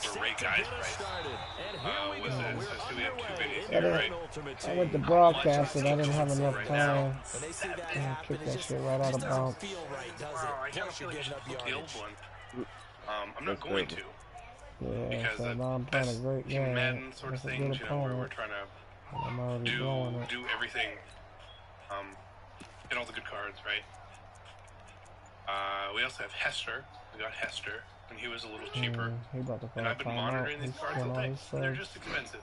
super rate guys, right? Was it? So we have 2 videos Yeah, here, right? I went to broadcast and I didn't have enough right time. now. I kicked that shit right out of bounds. Wow, I kind of feel like you should flip the old one. I'm not going to. Yeah, Because so now I'm playing a great game. Madden sort of things, you know, where we're trying to I'm already blowing it. do everything, get all the good cards, right? We also have Hester. We got Hester, and he was a little cheaper. And I've been monitoring these cards all day, and they're just expensive.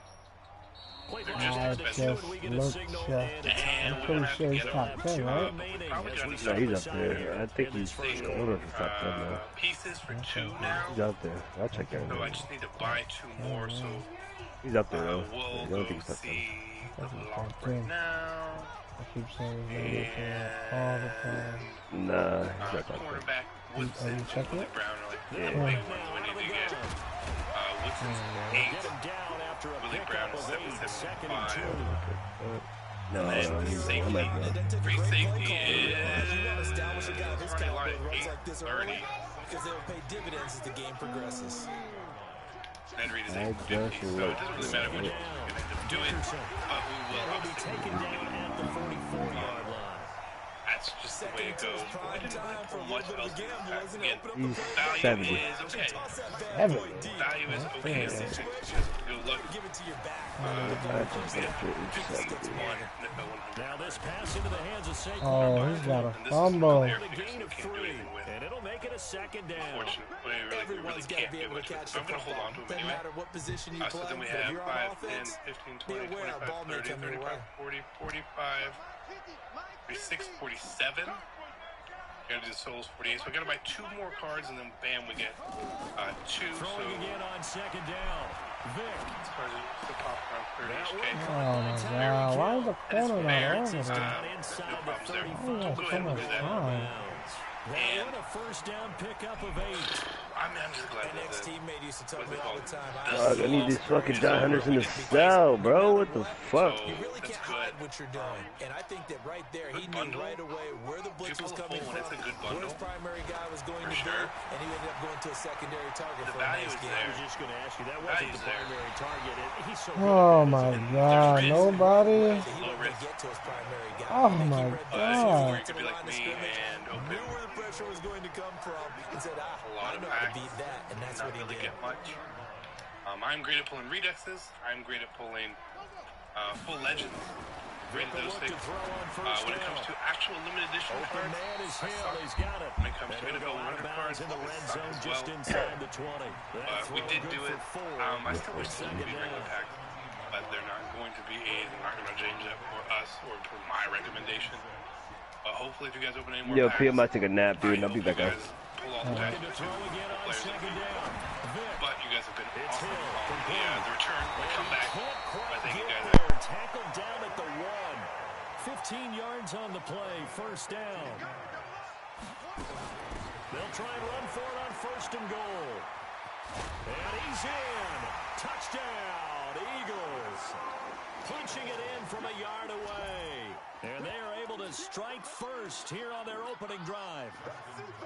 I'm pretty sure he's top 10, right? No, he's up there. I think he's one of the top 10 now. Pieces for 2 now. He's out there. I'll check that out. So I just need to buy 2 more, so he's up there though. We'll go see the vlog right now. I keep saying he's gonna get there all the time. Nah, he's not top 10. Cornerback Woodson and Willie Brown are like the big ones we need to get. Woodson's 8. Willie Brown is 7.75. No, safety. Free safety is already a lot at 8.30. Because they'll pay dividends as the game progresses. Ned Reed is 8.50, so it doesn't really matter what you're going to end up doing, but we will obviously at the 44-yard line. That's just the way it goes. I didn't really pull much else in this pack. Again, value is okay. Value is okay. Good luck. Now this pass into the hands of Saquon. Oh, he's got a fumble. Gain of 3, and it'll make it a 2nd down. Unfortunately, we really can't do much with it. So I'm going to hold on to him anyway. So then we have 5, 10, 15, 20, 25, 30, 35, 40, 45, 46, 47. Gonna do the Souls 48. So I gotta buy 2 more cards, and then bam, we get 2. Throwing again on 2nd down. Vic. These cards are still pop around 30-ish. Oh my God! Why is the corner not over there? Inside the 35. Go ahead and do that. And a 1st down pickup of 8. I'm just glad that next teammate used to tell me all the time. I need this fucking John Henderson to sell, bro. What the fuck? You really can't hide what you're doing. And I think that right there, he knew right away where the blitz was coming from, where his primary guy was going to be, and he ended up going to a secondary target for a nice game. I was just going to ask you, that wasn't the primary target. He's so Oh my God! Nobody. Oh my God! You could be like me and open pressure was going to come from and said, I know how to beat that, and that's what he did. Get much. I'm great at pulling redexes. I'm great at pulling full legends. Great at those things. When it comes to actual limited edition cards, I suck. When it comes to NFL 100 cards, I suck as well. We did do it. I still wish they would be regular packs, but they're not going to be they're not going to change that for us or for my recommendation. Hopefully, if you guys open any more Yo, packs, P, I might take a nap, dude, and I'll be back up. Pull all the packs but you guys have been awesome on the return, the comeback. I thank you guys. Tackled down at the 1. 15 yards on the play, 1st down. They'll try and run for it on 1st and goal. And he's in. Touchdown, Eagles. Punching it in from a yard away. And they are able to strike first here on their opening drive.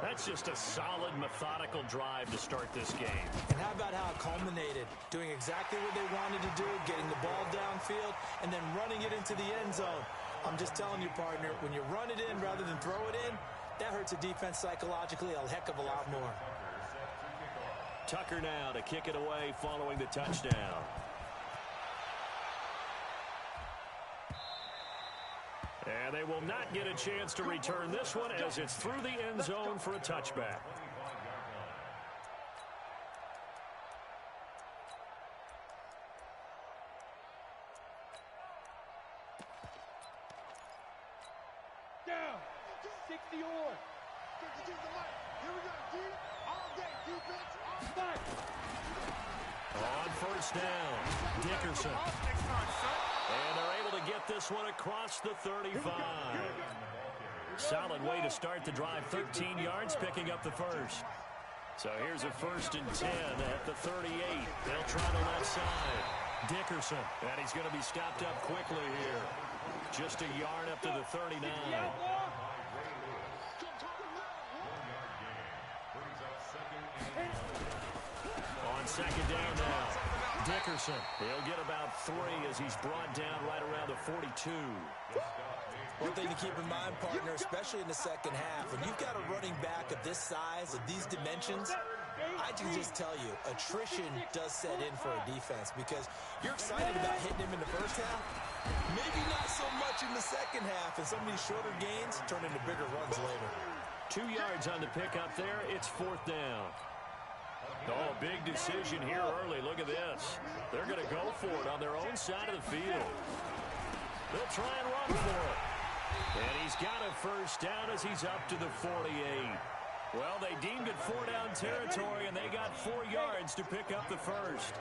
That's just a solid, methodical drive to start this game. And how about how it culminated? Doing exactly what they wanted to do, getting the ball downfield, and then running it into the end zone. I'm just telling you, partner, when you run it in rather than throw it in, that hurts a defense psychologically a heck of a lot more. Tucker now to kick it away following the touchdown. And they will not get a chance to return this one as it's through the end zone for a touchback. Down. 60 on. Here we go, D. All day, defense, all night. On 1st down, Dickerson. And they're able to get this one across the 35. Solid way to start the drive. 13 yards, picking up the 1st. So here's a 1st and 10 at the 38. They'll try the left side. Dickerson, and he's going to be stopped up quickly here. Just a yard up to the 39. On second down now. Dickerson, he'll get about 3 as he's brought down right around the 42. One thing to keep in mind, partner, especially in the second half, when you've got a running back of this size, of these dimensions, I can just tell you, attrition does set in for a defense because you're excited about hitting him in the first half, maybe not so much in the second half, and some of these shorter gains turn into bigger runs later. 2 yards on the pickup there. It's 4th down. Oh, big decision here early. Look at this. They're going to go for it on their own side of the field. They'll try and run for it. And he's got a first down as he's up to the 48. Well, they deemed it 4-down territory, and they got 4 yards to pick up the first.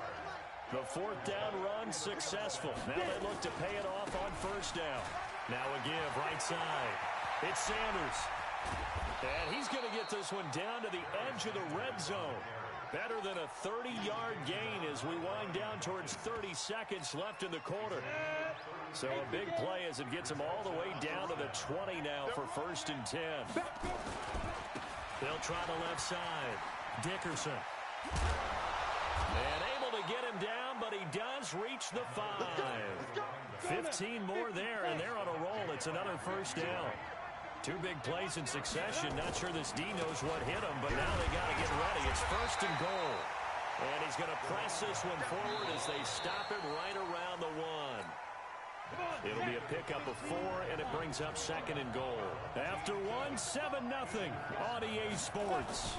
The 4th down run successful. Now they look to pay it off on first down. Now a give right side. It's Sanders. And he's going to get this one down to the edge of the red zone. Better than a 30-yard gain as we wind down towards 30 seconds left in the quarter. So a big play as it gets him all the way down to the 20 now for 1st and 10. They'll try the left side. Dickerson. And able to get him down, but he does reach the 5. 15 more there, and they're on a roll. It's another first down. 2 big plays in succession. Not sure this D knows what hit him, but now they got to get ready. It's 1st and goal. And he's going to press this one forward as they stop him right around the 1. It'll be a pickup of 4, and it brings up 2nd and goal. After 1, 7-0 on EA Sports.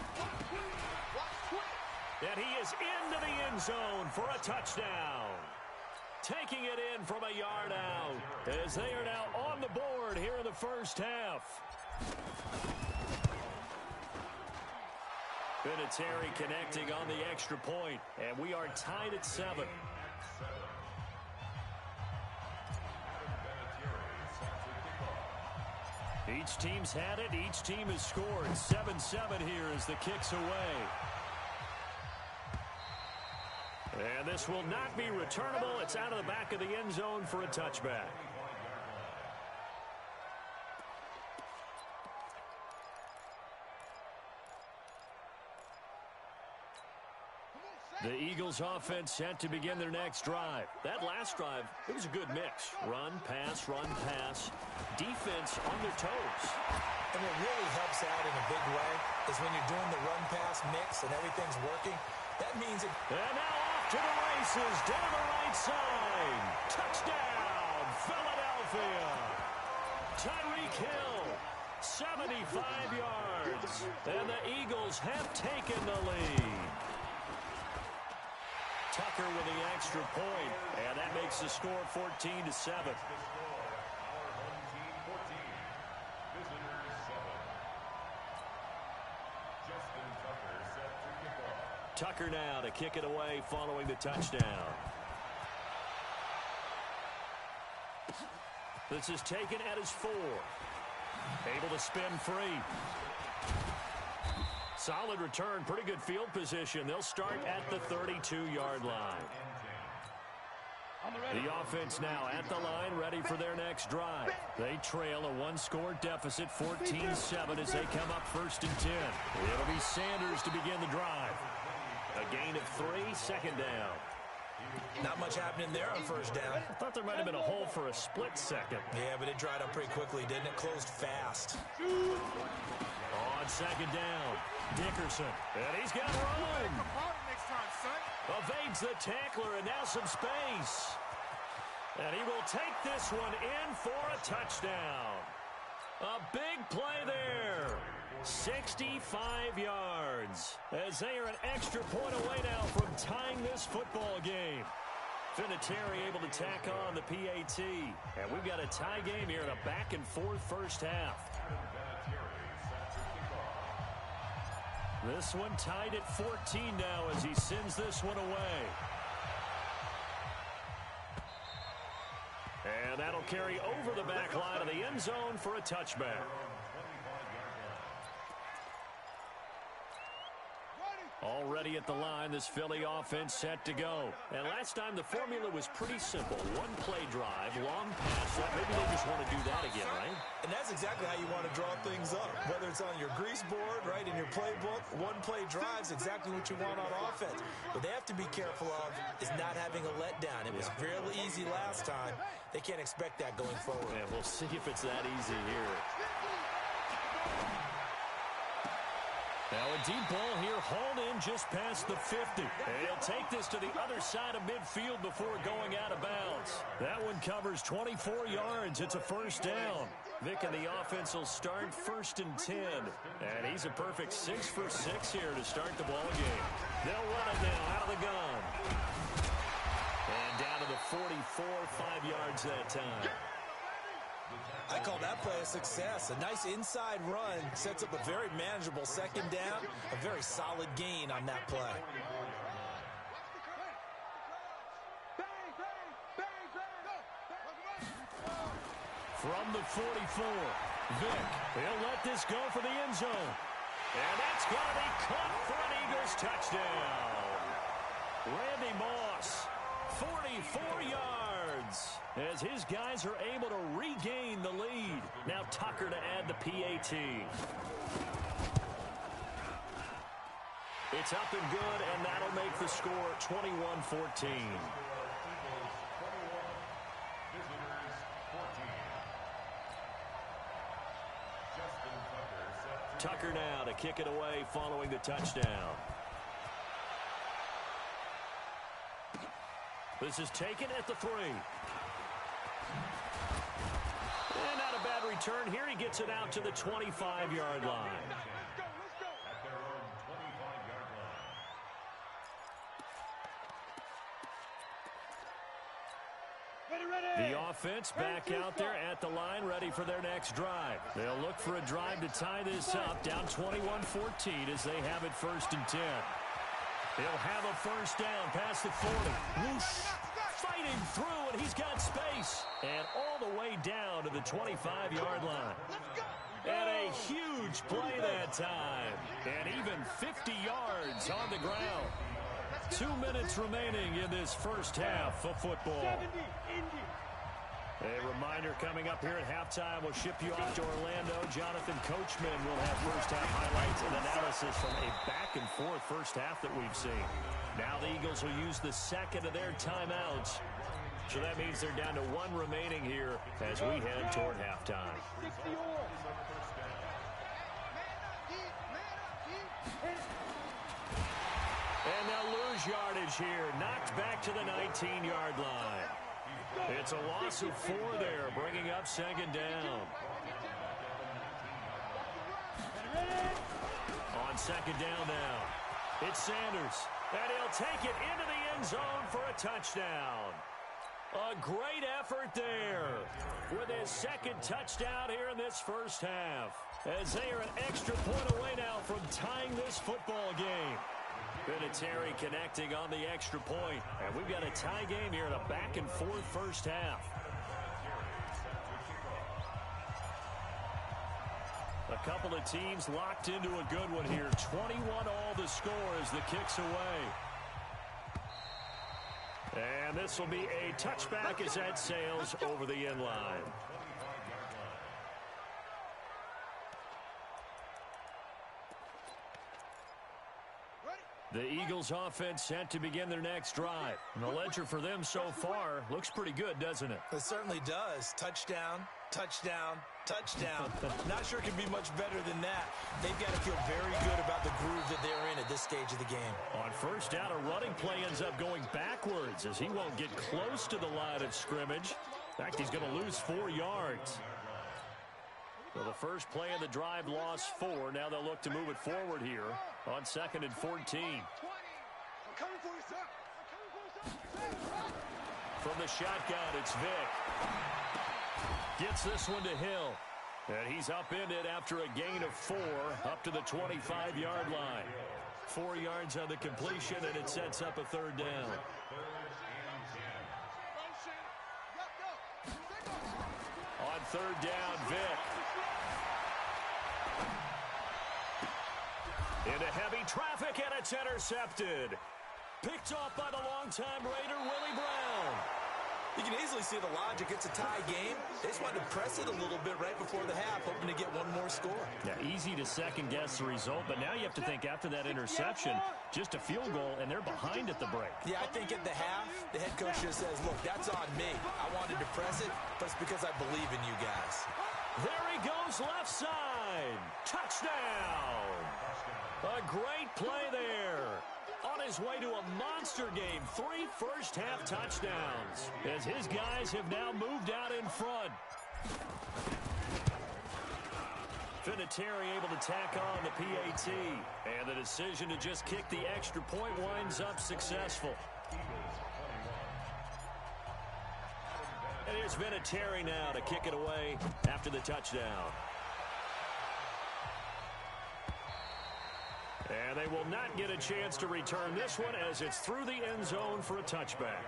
And he is into the end zone for a touchdown. Taking it in from a yard out as they are now on the board here in the first half. Vinatieri connecting on the extra point, and we are tied at 7. Each team's had it. Each team has scored. 7-7 here as the kick's away. And this will not be returnable. It's out of the back of the end zone for a touchback. The Eagles offense set to begin their next drive. That last drive, it was a good mix. Run, pass, defense on their toes. And what really helps out in a big way is when you're doing the run-pass mix and everything's working, that means it... And now off to the races, down the right side. Touchdown, Philadelphia. Tyreek Hill, 75 yards. And the Eagles have taken the lead. Tucker with the extra point, and that makes the score 14-7. Tucker now to kick it away following the touchdown. This is taken at his 4. Able to spin free. Solid return, pretty good field position. They'll start at the 32-yard line. The offense now at the line, ready for their next drive. They trail a 1-score deficit, 14-7 as they come up 1st and 10. It'll be Sanders to begin the drive. A gain of 3, 2nd down. Not much happening there on first down. I thought there might have been a hole for a split second. Yeah, but it dried up pretty quickly, didn't it? Closed fast. On 2nd down, Dickerson. And he's got room. Evades the tackler, and now some space. And he will take this one in for a touchdown. A big play there. 65 yards as they are an extra point away now from tying this football game. Vinatieri able to tack on the PAT. And we've got a tie game here in a back-and-forth first half. This one tied at 14 now as he sends this one away. And that'll carry over the back line of the end zone for a touchback. All ready at the line. This Philly offense set to go. And last time the formula was pretty simple. One play drive, long pass. Maybe they just want to do that again, right? And that's exactly how you want to draw things up. Whether it's on your grease board, right, in your playbook, one play drive is exactly what you want on offense. What they have to be careful of is not having a letdown. It was real easy last time. They can't expect that going forward. Yeah, we'll see if it's that easy here. Now a deep ball here, hauled in just past the 50. And he'll take this to the other side of midfield before going out of bounds. That one covers 24 yards. It's a first down. Vic and the offense will start 1st and 10. And he's a perfect 6 for 6 here to start the ball game. They'll run it now out of the gun. And down to the 44, 5 yards that time. I call that play a success. A nice inside run sets up a very manageable second down. A very solid gain on that play. From the 44, Vic, he'll let this go for the end zone. And that's going to be caught for an Eagles touchdown. Randy Moss, 44 yards, as his guys are able to regain the lead. Now Tucker to add the PAT. It's up and good, and that'll make the score 21-14. Tucker now to kick it away following the touchdown. This is taken at the 3. And not a bad return here. He gets it out to the 25-yard line. The offense back out there at the line, ready for their next drive. They'll look for a drive to tie this up, down 21-14 as they have it 1st and 10. He'll have a first down past the 40. Whoosh! Fighting through, and he's got space. And all the way down to the 25-yard line. And a huge play that time. And even 50 yards on the ground. 2 minutes remaining in this first half of football. A reminder coming up here at halftime, we'll ship you off to Orlando. Jonathan Coachman will have first-half highlights and analysis from a back-and-forth first half that we've seen. Now the Eagles will use the second of their timeouts. So that means they're down to 1 remaining here as we head toward halftime. And they'll lose yardage here. Knocked back to the 19-yard line. It's a loss of 4 there, bringing up 2nd down. On 2nd down now, it's Sanders. And he'll take it into the end zone for a touchdown. A great effort there with his 2nd touchdown here in this first half. As they are an extra point away now from tying this football game. Vinatieri connecting on the extra point. And we've got a tie game here in a back-and-forth first half. A couple of teams locked into a good one here. 21 all the score as the kick's away. And this will be a touchback as that sails over the end line. The Eagles offense set to begin their next drive. And the ledger for them so far looks pretty good, doesn't it? It certainly does. Touchdown, touchdown, touchdown. Not sure it can be much better than that. They've got to feel very good about the groove that they're in at this stage of the game. On first down, a running play ends up going backwards as he won't get close to the line of scrimmage. In fact, he's going to lose 4 yards. So the first play of the drive lost 4. Now they'll look to move it forward here on 2nd and 14. From the shotgun, it's Vic. Gets this one to Hill. And he's upended after a gain of 4 up to the 25-yard line. 4 yards on the completion, and it sets up a 3rd down. On 3rd down, Vic. Into heavy traffic, and it's intercepted. Picked off by the longtime Raider, Willie Brown. You can easily see the logic. It's a tie game. They just wanted to press it a little bit right before the half, hoping to get one more score. Yeah, easy to second-guess the result, but now you have to think after that interception, just a field goal, and they're behind at the break. Yeah, I think at the half, the head coach just says, look, that's on me. I wanted to press it, but it's because I believe in you guys. There he goes, left side. Touchdown. A great play there. On his way to a monster game, 3 first-half touchdowns, as his guys have now moved out in front. Vinatieri able to tack on the PAT, and the decision to just kick the extra point winds up successful. And here's Vinatieri now to kick it away after the touchdown. And they will not get a chance to return this one as it's through the end zone for a touchback.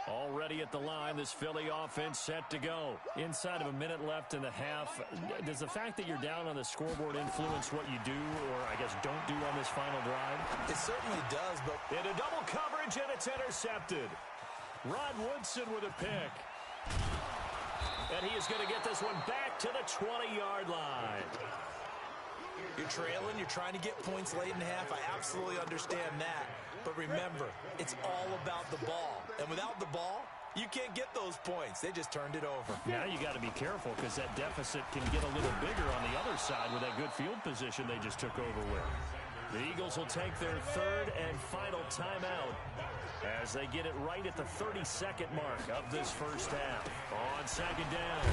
Already at the line, this Philly offense set to go. Inside of a minute left in the half, does the fact that you're down on the scoreboard influence what you do, or I guess don't do on this final drive? It certainly does, but... Into double coverage, and it's intercepted. Rod Woodson with a pick. And he is going to get this one back to the 20-yard line. You're trailing. You're trying to get points late in the half. I absolutely understand that. But remember, it's all about the ball. And without the ball, you can't get those points. They just turned it over. Now you got to be careful because that deficit can get a little bigger on the other side with that good field position they just took over with. The Eagles will take their third and final timeout as they get it right at the 32nd mark of this first half. On second down,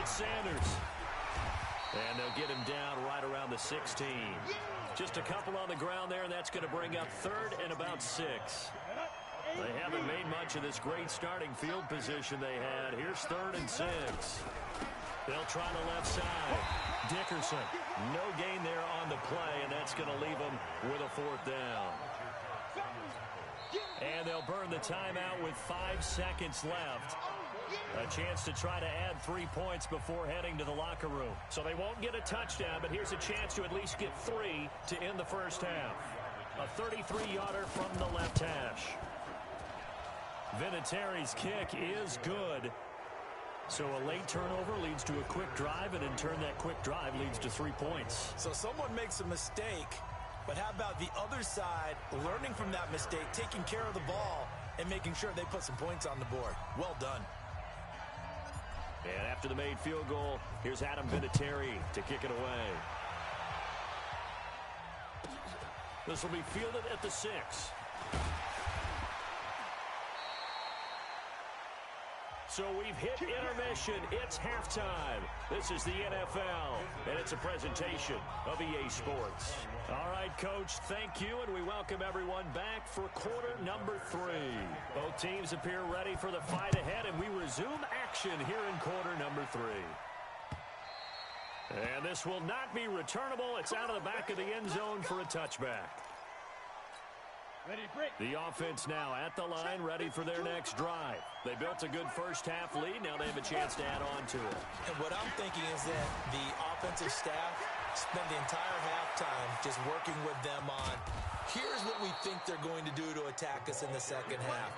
it's Sanders. And they'll get him down right around the 16. Just a couple on the ground there, and that's going to bring up third and about 6. They haven't made much of this great starting field position they had. Here's third and 6. They'll try the left side. Dickerson, no gain there on the play, and that's going to leave them with a 4th down. And they'll burn the timeout with 5 seconds left. A chance to try to add 3 points before heading to the locker room. So they won't get a touchdown, but here's a chance to at least get 3 to end the first half. A 33-yarder from the left hash. Vinatieri's kick is good. So a late turnover leads to a quick drive, and in turn that quick drive leads to 3 points. So someone makes a mistake, but how about the other side learning from that mistake, taking care of the ball, and making sure they put some points on the board? Well done. And after the made field goal, here's Adam Vinatieri to kick it away. This will be fielded at the 6. So we've hit intermission. It's halftime. This is the NFL, and it's a presentation of EA Sports. All right, Coach, thank you, and we welcome everyone back for quarter number 3. Both teams appear ready for the fight ahead, and we resume action here in quarter number 3. And this will not be returnable. It's out of the back of the end zone for a touchback. The offense now at the line, ready for their next drive. They built a good first-half lead. Now they have a chance to add on to it. And what I'm thinking is that the offensive staff spent the entire halftime just working with them on, here's what we think they're going to do to attack us in the second half.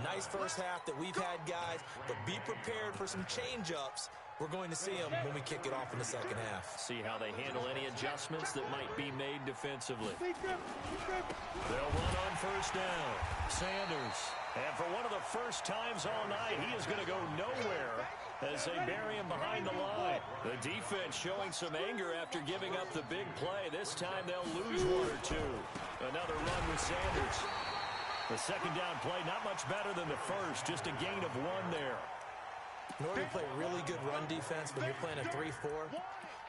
Nice first half that we've had, guys, but be prepared for some change-ups. We're going to see them when we kick it off in the second half. See how they handle any adjustments that might be made defensively. They'll run on first down. Sanders. And for one of the first times all night, he is going to go nowhere as they bury him behind the line. The defense showing some anger after giving up the big play. This time they'll lose 1 or 2. Another run with Sanders. The second down play, not much better than the first. Just a gain of 1 there. In order to play really good run defense when you're playing a 3-4,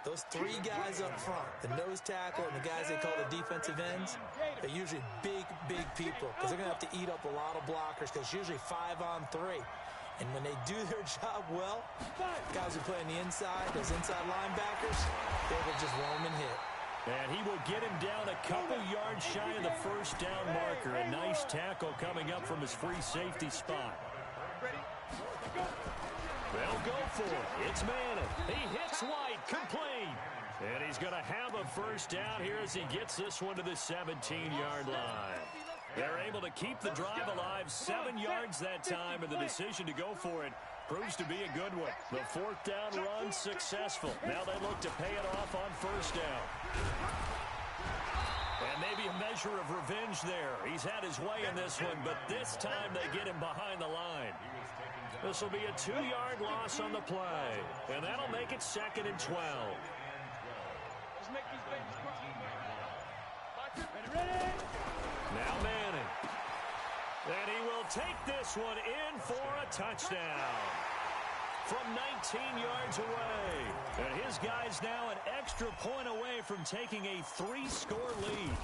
those 3 guys up front, the nose tackle and the guys they call the defensive ends, they're usually big, big people because they're going to have to eat up a lot of blockers because it's usually 5 on 3. And when they do their job well, guys who play on the inside, those inside linebackers, they will just roam and hit. And he will get him down a couple yards shy of the first down marker. A nice tackle coming up from his free safety spot. They'll go for it. It's Madden. He hits White. complete. And he's going to have a first down here as he gets this one to the 17-yard line. They're able to keep the drive alive, 7 yards that time, and the decision to go for it proves to be a good one. The fourth down run successful. Now they look to pay it off on first down. And maybe a measure of revenge there. He's had his way in this one, but this time they get him behind the line. This will be a 2-yard loss on the play, and that'll make it 2nd and 12. Now Manning. And he will take this one in for a touchdown from 19 yards away. And his guy's now an extra point away from taking a 3-score lead.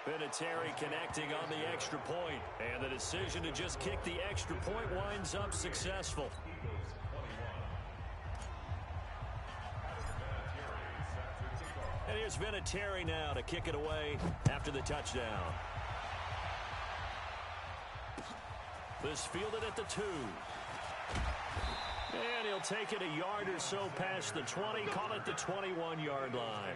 Vinatieri connecting on the extra point. And the decision to just kick the extra point winds up successful. And here's Vinatieri now to kick it away after the touchdown. This fielded at the 2. And he'll take it a yard or so past the 20, call it the 21-yard line.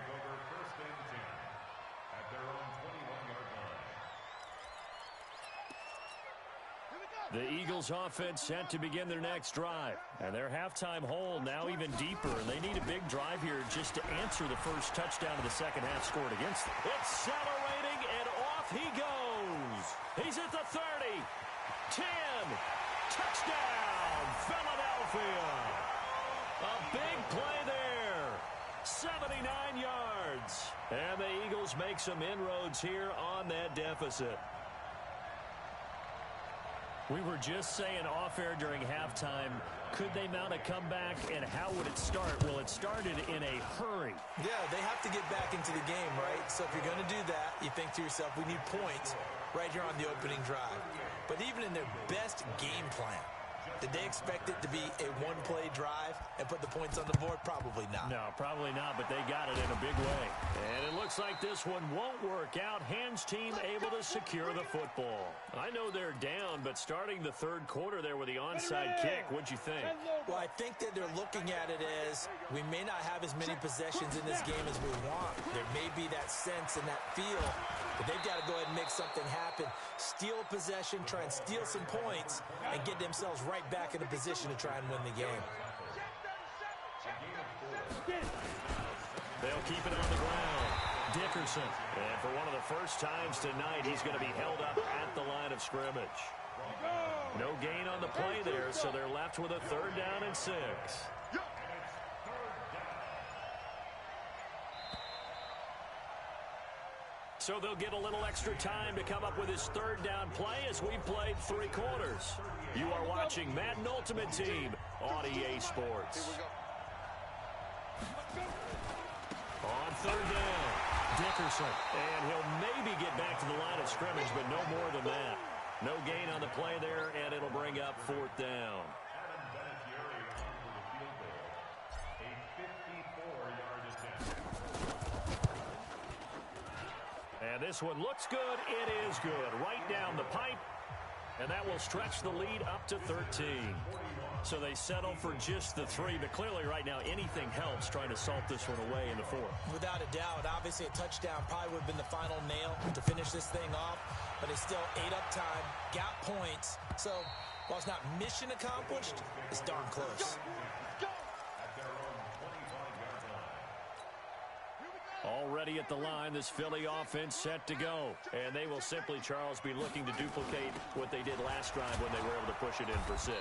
The Eagles offense set to begin their next drive. And their halftime hole now even deeper. And they need a big drive here just to answer the first touchdown of the second half scored against them. Accelerating, and off he goes. He's at the 30. 10. Touchdown, Philadelphia. A big play there. 79 yards. And the Eagles make some inroads here on that deficit. We were just saying off-air during halftime, could they mount a comeback, and how would it start? Well, it started in a hurry. Yeah, they have to get back into the game, right? So if you're going to do that, you think to yourself, we need points right here on the opening drive. But even in their best game plan, did they expect it to be a one-play drive and put the points on the board? Probably not. No, probably not, but they got it in a big way. And it looks like this one won't work out. Hands team able to secure the football. I know they're down, but starting the third quarter there with the onside kick, what'd you think? Well, I think that they're looking at it as we may not have as many possessions in this game as we want. There may be that sense and that feel, but they've got to go ahead and make something happen. Steal possession, try and steal some points, and get themselves right back in a position to try and win the game. They'll keep it on the ground. Dickerson. And for one of the first times tonight, he's going to be held up at the line of scrimmage. No gain on the play there, so they're left with a 3rd down and 6. So they'll get a little extra time to come up with his 3rd down play as we played 3 quarters. You are watching Madden Ultimate Team on EA Sports. On 3rd down, Dickerson. And he'll maybe get back to the line of scrimmage, but no more than that. No gain on the play there, and it'll bring up 4th down. And this one looks good. It is good. Right down the pipe. And that will stretch the lead up to 13. So they settle for just the 3. But clearly right now anything helps trying to salt this one away in the 4th. Without a doubt. Obviously a touchdown probably would have been the final nail to finish this thing off. But it's still ate up time. Got points. So while it's not mission accomplished, it's darn close. Already at the line, this Philly offense set to go. And they will simply, Charles, be looking to duplicate what they did last drive when they were able to push it in for 6.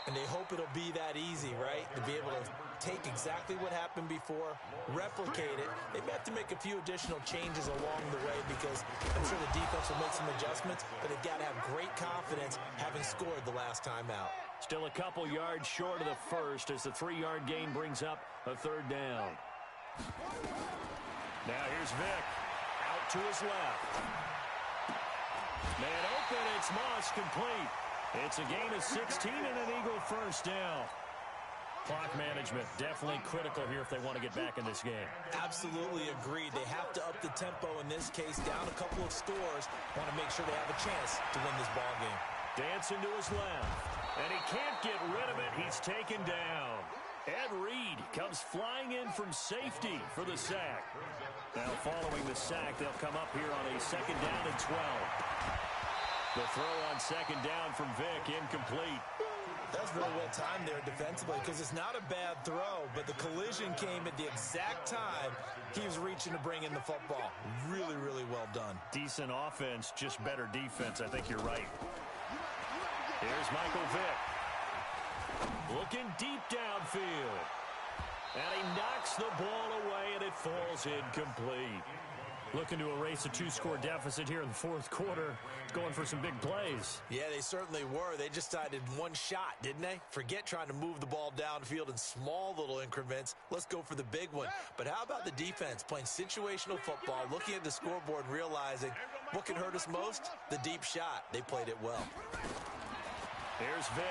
And they hope it'll be that easy, right? To be able to take exactly what happened before, replicate it. They may have to make a few additional changes along the way because I'm sure the defense will make some adjustments, but they've got to have great confidence having scored the last time out. Still a couple yards short of the first as the 3-yard gain brings up a 3rd down. Now here's Vick. Out to his left. Man open, it's Moss complete. It's a gain of 16 and an Eagle first down. Clock management definitely critical here if they want to get back in this game. Absolutely agreed. They have to up the tempo in this case, down a couple of scores. Want to make sure they have a chance to win this ball game. Dancing to his left. And he can't get rid of it. He's taken down. Ed Reed comes flying in from safety for the sack. Now following the sack, they'll come up here on a 2nd down and 12. The throw on 2nd down from Vick, incomplete. That was very well timed there defensively because it's not a bad throw, but the collision came at the exact time he was reaching to bring in the football. Really, really well done. Decent offense, just better defense. I think you're right. Here's Michael Vick. Looking deep downfield. And he knocks the ball away, and it falls incomplete. Looking to erase a 2-score deficit here in the 4th quarter. Going for some big plays. Yeah, they certainly were. They just decided one shot, didn't they? Forget trying to move the ball downfield in small little increments. Let's go for the big one. But how about the defense playing situational football, looking at the scoreboard and realizing what can hurt us most? The deep shot. They played it well. Here's Vick.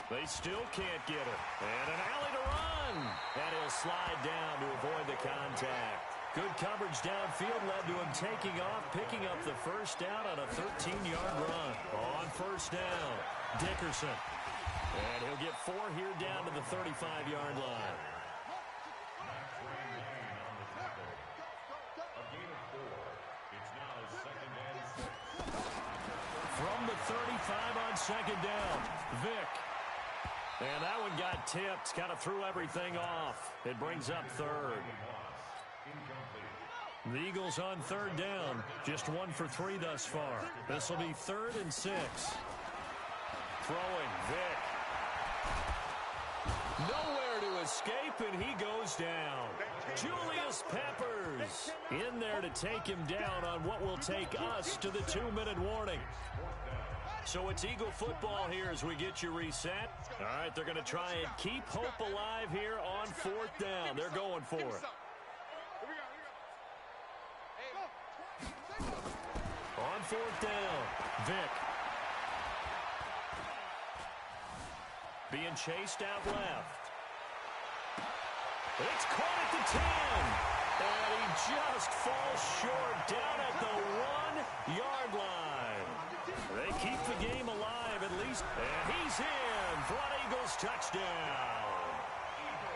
They still can't get it. And an alley to run. And he'll slide down to avoid the contact. Good coverage downfield led to him taking off, picking up the first down on a 13-yard run. On first down, Dickerson. And he'll get 4 here down to the 35-yard line. From the 35 on 2nd down, Vick. And that one got tipped, kind of threw everything off. It brings up 3rd. The Eagles on 3rd down, just 1 for 3 thus far. This will be 3rd and 6. Throwing, Vick. Nowhere to escape, and he goes down. Julius Peppers in there to take him down on what will take us to the 2-minute warning. So it's Eagle football here as we get you reset. All right, they're going to try and keep hope alive here on 4th down. They're going for it. On 4th down, Vick. Being chased out left. It's caught at the 10. And he just falls short down at the 1-yard line. They keep the game alive at least. And he's in for an Eagles touchdown.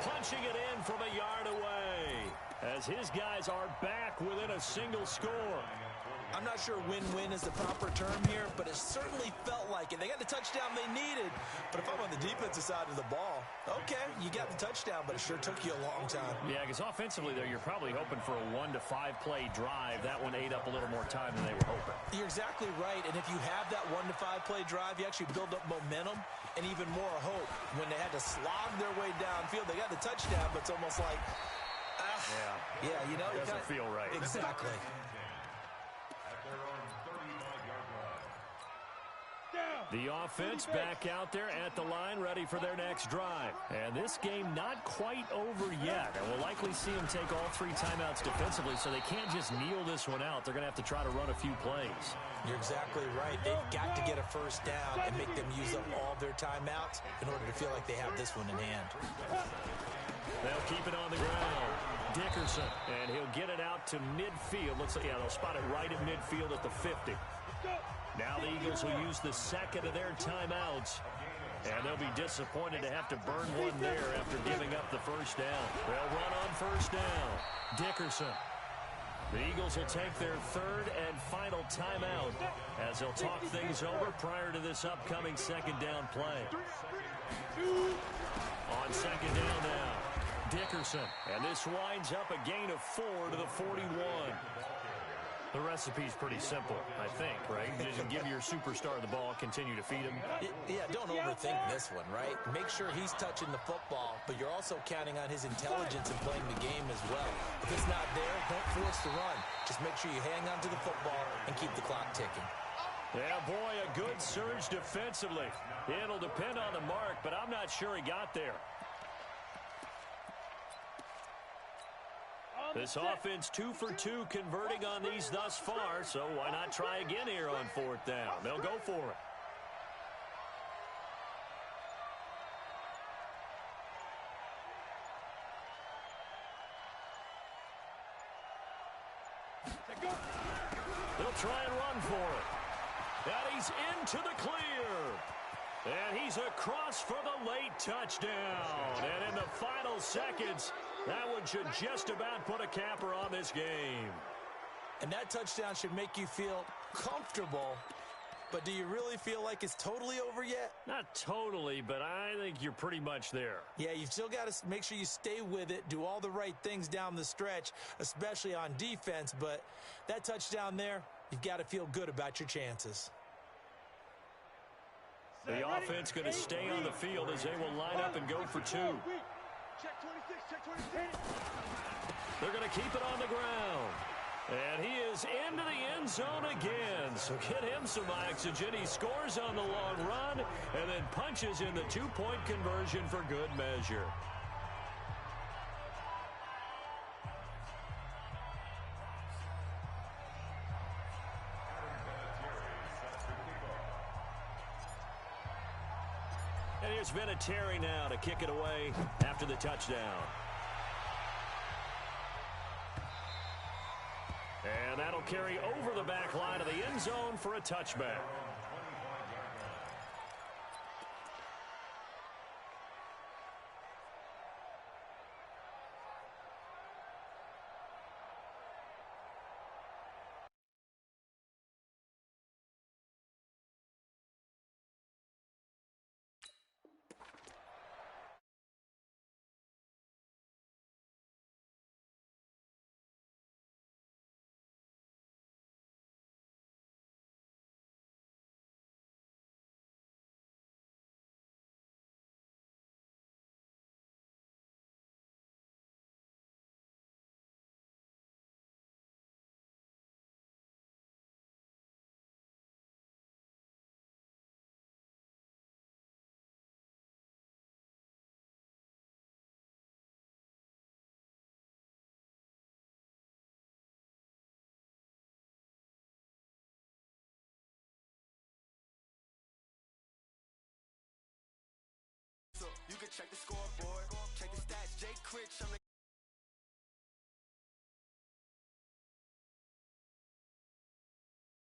Punching it in from a yard away as his guys are back within a single score. I'm not sure win-win is the proper term here, but it certainly felt like it. They got the touchdown they needed, but if I'm on the defensive side of the ball, okay, you got the touchdown, but it sure took you a long time. Yeah, because offensively, though, you're probably hoping for a 1 to 5 play drive. That one ate up a little more time than they were hoping. You're exactly right, and if you have that 1 to 5 play drive, you actually build up momentum and even more hope. When they had to slog their way downfield, they got the touchdown, but it's almost like, yeah, you know, it doesn't feel right. Exactly. The offense back out there at the line, ready for their next drive. And this game not quite over yet. And we'll likely see them take all 3 timeouts defensively, so they can't just kneel this one out. They're going to have to try to run a few plays. You're exactly right. They've got to get a first down and make them use up all their timeouts in order to feel like they have this one in hand. They'll keep it on the ground. Dickerson, and he'll get it out to midfield. Looks like, yeah, they'll spot it right at midfield at the 50. Now the Eagles will use the 2nd of their timeouts. And they'll be disappointed to have to burn one there after giving up the first down. They'll run on first down. Dickerson. The Eagles will take their 3rd and final timeout as they'll talk things over prior to this upcoming 2nd down play. On 2nd down now, Dickerson. And this winds up a gain of 4 to the 41. The recipe's pretty simple, I think, right? Just give your superstar the ball, continue to feed him. Yeah, don't overthink this one, right? Make sure he's touching the football, but you're also counting on his intelligence in playing the game as well. If it's not there, don't force the run. Just make sure you hang on to the football and keep the clock ticking. Yeah, boy, a good surge defensively. It'll depend on the mark, but I'm not sure he got there. This offense 2 for 2 converting on these thus far, so why not try again here on 4th down? They'll go for it. They'll try and run for it. And he's into the clear. And he's across for the late touchdown. And in the final seconds, that one should just about put a capper on this game. And that touchdown should make you feel comfortable. But do you really feel like it's totally over yet? Not totally, but I think you're pretty much there. Yeah, you've still got to make sure you stay with it, do all the right things down the stretch, especially on defense. But that touchdown there, you've got to feel good about your chances. The offense going to stay on the field as they will line up and go for two. Check 26, check 26. They're going to keep it on the ground. And he is into the end zone again. So get him some oxygen. He scores on the long run and then punches in the two-point conversion for good measure. And here's Vinatieri now to kick it away after the touchdown. And that'll carry over the back line of the end zone for a touchback. You can check the score